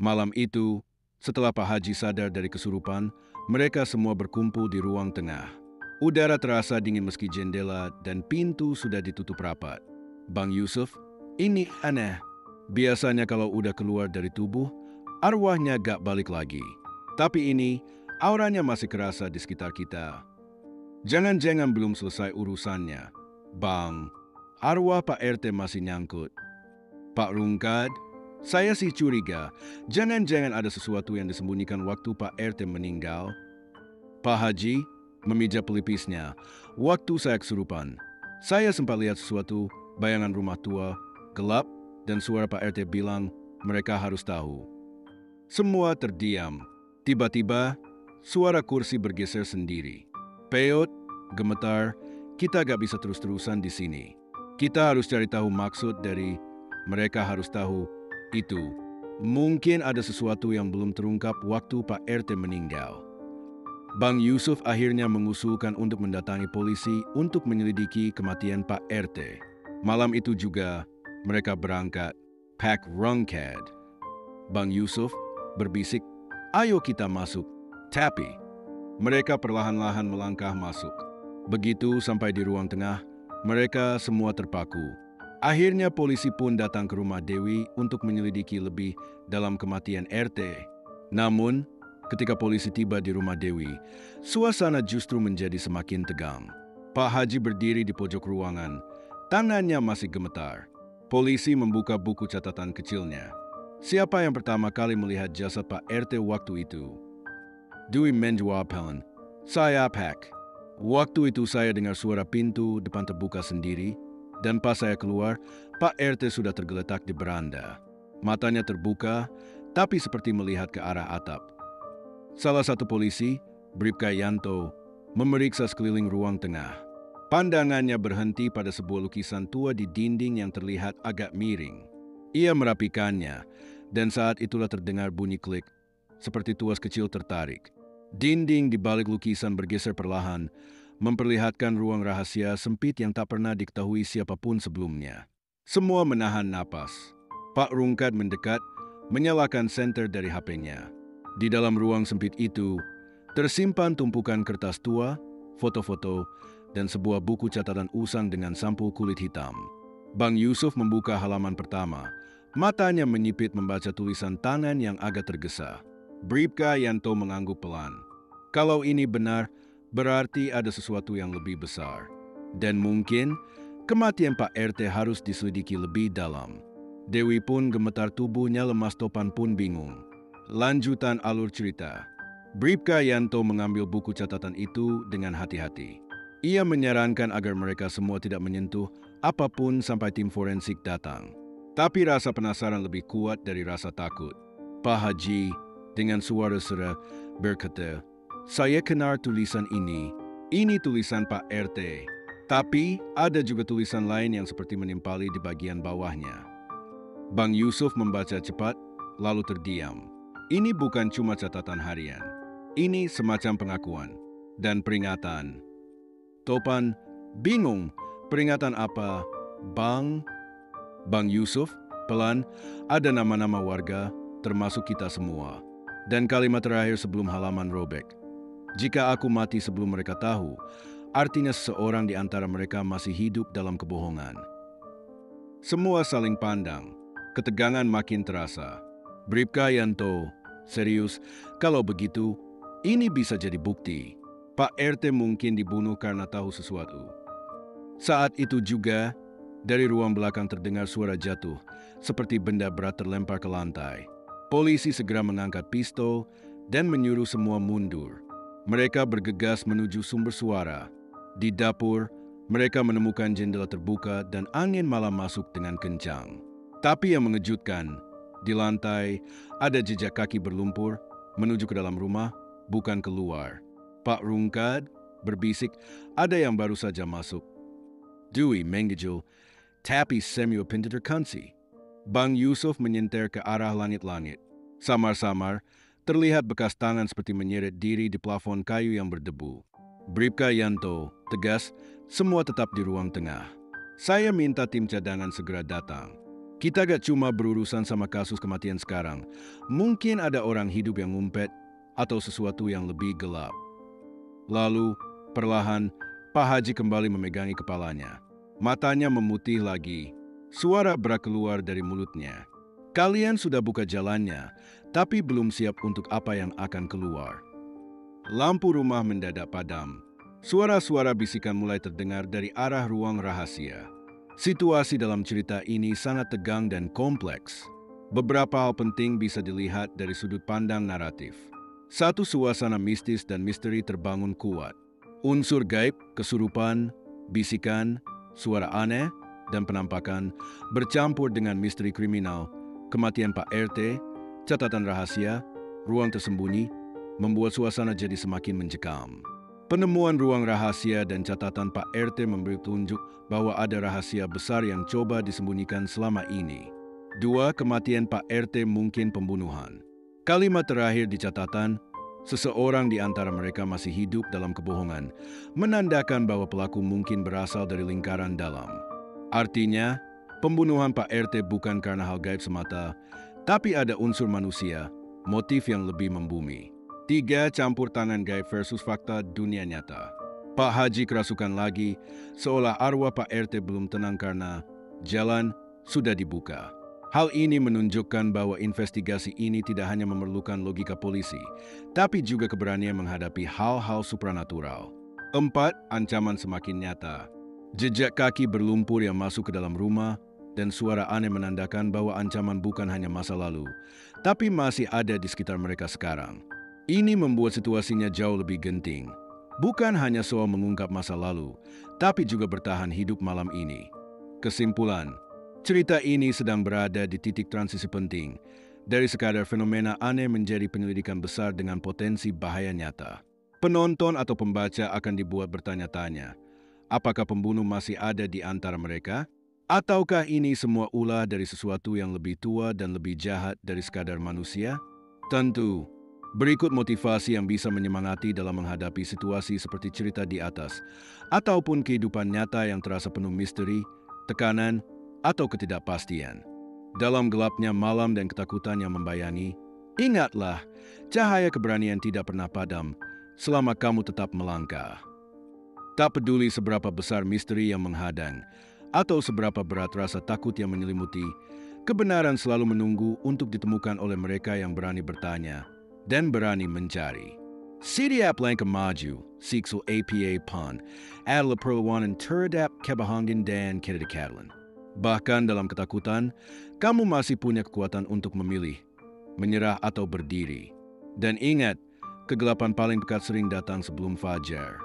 Malam itu, setelah Pak Haji sadar dari kesurupan, mereka semua berkumpul di ruang tengah. Udara terasa dingin meski jendela dan pintu sudah ditutup rapat. Bang Yusuf, ini aneh. Biasanya kalau udah keluar dari tubuh, arwahnya gak balik lagi. Tapi ini, auranya masih kerasa di sekitar kita. Jangan-jangan belum selesai urusannya. Bang, arwah Pak RT masih nyangkut. Pak Rungkad, saya sih curiga, jangan-jangan ada sesuatu yang disembunyikan waktu Pak RT meninggal. Pak Haji memijat pelipisnya. Waktu saya kesurupan, saya sempat lihat sesuatu, bayangan rumah tua, gelap, dan suara Pak RT bilang mereka harus tahu. Semua terdiam. Tiba-tiba, suara kursi bergeser sendiri. Peot, gemetar, kita gak bisa terus-terusan di sini. Kita harus cari tahu maksud dari mereka harus tahu itu. Mungkin ada sesuatu yang belum terungkap waktu Pak RT meninggal. Bang Yusuf akhirnya mengusulkan untuk mendatangi polisi untuk menyelidiki kematian Pak RT. Malam itu juga, mereka berangkat. Pak Rungkad. Bang Yusuf berbisik, ayo kita masuk. Tapi, mereka perlahan-lahan melangkah masuk. Begitu sampai di ruang tengah, mereka semua terpaku. Akhirnya polisi pun datang ke rumah Dewi untuk menyelidiki lebih dalam kematian RT. Namun, ketika polisi tiba di rumah Dewi, suasana justru menjadi semakin tegang. Pak Haji berdiri di pojok ruangan, tangannya masih gemetar. Polisi membuka buku catatan kecilnya. Siapa yang pertama kali melihat jasad Pak RT waktu itu? Dewi menjawab pelan, saya Pak. Waktu itu saya dengar suara pintu depan terbuka sendiri, dan pas saya keluar, Pak RT sudah tergeletak di beranda. Matanya terbuka, tapi seperti melihat ke arah atap. Salah satu polisi, Bribka Yanto, memeriksa sekeliling ruang tengah. Pandangannya berhenti pada sebuah lukisan tua di dinding yang terlihat agak miring. Ia merapikannya, dan saat itulah terdengar bunyi klik, seperti tuas kecil tertarik. Dinding di balik lukisan bergeser perlahan, memperlihatkan ruang rahasia sempit yang tak pernah diketahui siapapun sebelumnya. Semua menahan napas. Pak Rungkad mendekat, menyalakan senter dari HP-nya. Di dalam ruang sempit itu, tersimpan tumpukan kertas tua, foto-foto, dan sebuah buku catatan usang dengan sampul kulit hitam. Bang Yusuf membuka halaman pertama. Matanya menyipit membaca tulisan tangan yang agak tergesa. Bribka Yanto mengangguk pelan. Kalau ini benar, berarti ada sesuatu yang lebih besar. Dan mungkin, kematian Pak RT harus diselidiki lebih dalam. Dewi pun gemetar, tubuhnya lemas, Topan pun bingung. Lanjutan alur cerita. Bribka Yanto mengambil buku catatan itu dengan hati-hati. Ia menyarankan agar mereka semua tidak menyentuh apapun sampai tim forensik datang. Tapi rasa penasaran lebih kuat dari rasa takut. Pak Haji dengan suara serak berkata, saya kenal tulisan ini tulisan Pak RT. Tapi ada juga tulisan lain yang seperti menimpali di bagian bawahnya. Bang Yusuf membaca cepat, lalu terdiam. Ini bukan cuma catatan harian. Ini semacam pengakuan dan peringatan. Topan bingung, peringatan apa, Bang? Bang Yusuf, pelan, ada nama-nama warga, termasuk kita semua. Dan kalimat terakhir sebelum halaman robek. Jika aku mati sebelum mereka tahu, artinya seseorang di antara mereka masih hidup dalam kebohongan. Semua saling pandang. Ketegangan makin terasa. Bribka Yanto, serius, kalau begitu, ini bisa jadi bukti. Pak RT mungkin dibunuh karena tahu sesuatu. Saat itu juga, dari ruang belakang terdengar suara jatuh, seperti benda berat terlempar ke lantai. Polisi segera mengangkat pistol dan menyuruh semua mundur. Mereka bergegas menuju sumber suara. Di dapur, mereka menemukan jendela terbuka dan angin malam masuk dengan kencang. Tapi yang mengejutkan, di lantai ada jejak kaki berlumpur menuju ke dalam rumah, bukan keluar. Pak Rungkad berbisik, ada yang baru saja masuk. Dewi menggigil, tapi semua pintu terkunci. Bang Yusuf menyenter ke arah langit-langit. Samar-samar, terlihat bekas tangan seperti menyeret diri di plafon kayu yang berdebu. Bribka Yanto, tegas, semua tetap di ruang tengah. Saya minta tim cadangan segera datang. Kita gak cuma berurusan sama kasus kematian sekarang. Mungkin ada orang hidup yang ngumpet atau sesuatu yang lebih gelap. Lalu, perlahan, Pak Haji kembali memegangi kepalanya. Matanya memutih lagi. Suara berak keluar dari mulutnya. Kalian sudah buka jalannya, tapi belum siap untuk apa yang akan keluar. Lampu rumah mendadak padam. Suara-suara bisikan mulai terdengar dari arah ruang rahasia. Situasi dalam cerita ini sangat tegang dan kompleks. Beberapa hal penting bisa dilihat dari sudut pandang naratif. Satu, suasana mistis dan misteri terbangun kuat. Unsur gaib, kesurupan, bisikan, suara aneh, dan penampakan bercampur dengan misteri kriminal, kematian Pak RT, catatan rahasia, ruang tersembunyi, membuat suasana jadi semakin mencekam. Penemuan ruang rahasia dan catatan Pak RT memberi tunjuk bahwa ada rahasia besar yang coba disembunyikan selama ini. 2. Kematian Pak RT mungkin pembunuhan. Kalimat terakhir di catatan, seseorang di antara mereka masih hidup dalam kebohongan, menandakan bahwa pelaku mungkin berasal dari lingkaran dalam. Artinya, pembunuhan Pak RT bukan karena hal gaib semata, tapi ada unsur manusia, motif yang lebih membumi. 3. Campur tangan gaib versus fakta dunia nyata. Pak Haji kerasukan lagi, seolah arwah Pak RT belum tenang karena jalan sudah dibuka. Hal ini menunjukkan bahwa investigasi ini tidak hanya memerlukan logika polisi, tapi juga keberanian menghadapi hal-hal supranatural. 4. Ancaman semakin nyata. Jejak kaki berlumpur yang masuk ke dalam rumah, dan suara aneh menandakan bahwa ancaman bukan hanya masa lalu, tapi masih ada di sekitar mereka sekarang. Ini membuat situasinya jauh lebih genting. Bukan hanya soal mengungkap masa lalu, tapi juga bertahan hidup malam ini. Kesimpulan, cerita ini sedang berada di titik transisi penting, dari sekadar fenomena aneh menjadi penyelidikan besar dengan potensi bahaya nyata. Penonton atau pembaca akan dibuat bertanya-tanya, apakah pembunuh masih ada di antara mereka? Ataukah ini semua ulah dari sesuatu yang lebih tua dan lebih jahat dari sekadar manusia? Tentu, berikut motivasi yang bisa menyemangati dalam menghadapi situasi seperti cerita di atas, ataupun kehidupan nyata yang terasa penuh misteri, tekanan, atau ketidakpastian. Dalam gelapnya malam dan ketakutan yang membayangi, ingatlah, cahaya keberanian tidak pernah padam selama kamu tetap melangkah. Tak peduli seberapa besar misteri yang menghadang, atau seberapa berat rasa takut yang menyelimuti, kebenaran selalu menunggu untuk ditemukan oleh mereka yang berani bertanya dan berani mencari. Setiap langkah maju, siksul APA PON, adalah perlawanan terhadap kebahagiaan dan ketidakadilan. Bahkan dalam ketakutan, kamu masih punya kekuatan untuk memilih, menyerah atau berdiri. Dan ingat, kegelapan paling pekat sering datang sebelum fajar.